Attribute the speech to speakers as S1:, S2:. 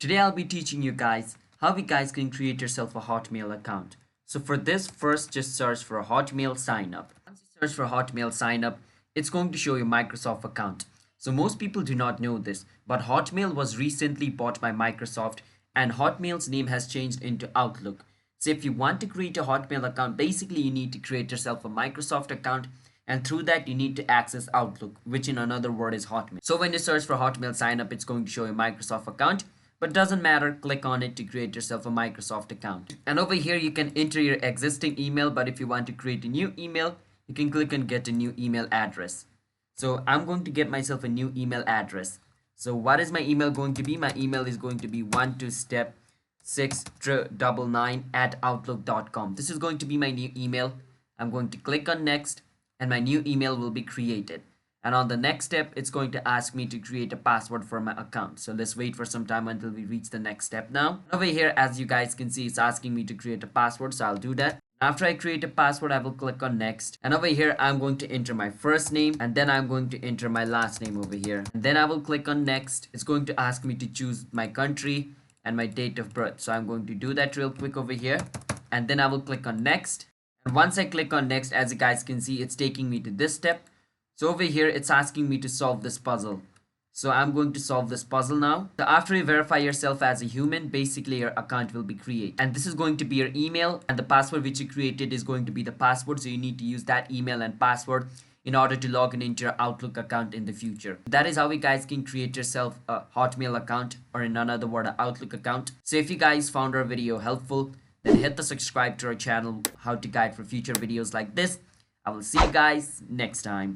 S1: Today I'll be teaching you guys how you guys can create yourself a Hotmail account. So for this, first just search for a Hotmail sign up. Once you search for Hotmail sign up, it's going to show you Microsoft account. So most people do not know this, but Hotmail was recently bought by Microsoft and Hotmail's name has changed into Outlook. So if you want to create a Hotmail account, basically you need to create yourself a Microsoft account, and through that you need to access Outlook, which in another word is Hotmail. So when you search for Hotmail sign up, it's going to show you Microsoft account, but doesn't matter, click on it to create yourself a Microsoft account. And over here you can enter your existing email, but if you want to create a new email, you can click on get a new email address. So I'm going to get myself a new email address. So what is my email going to be? My email is going to be 12step699@outlook.com. This is going to be my new email. I'm going to click on next and my new email will be created. And on the next step, it's going to ask me to create a password for my account. So let's wait for some time until we reach the next step now. Over here, as you guys can see, it's asking me to create a password. So I'll do that. After I create a password, I will click on next. And over here, I'm going to enter my first name. And then I'm going to enter my last name over here. And then I will click on next. It's going to ask me to choose my country and my date of birth. So I'm going to do that real quick over here. And then I will click on next. And once I click on next, as you guys can see, it's taking me to this step. So over here, it's asking me to solve this puzzle. So I'm going to solve this puzzle now. So after you verify yourself as a human, basically your account will be created. And this is going to be your email, and the password which you created is going to be the password. So you need to use that email and password in order to log in into your Outlook account in the future. That is how you guys can create yourself a Hotmail account, or in another word, an Outlook account. So if you guys found our video helpful, then hit the subscribe to our channel, how to guide for future videos like this. I will see you guys next time.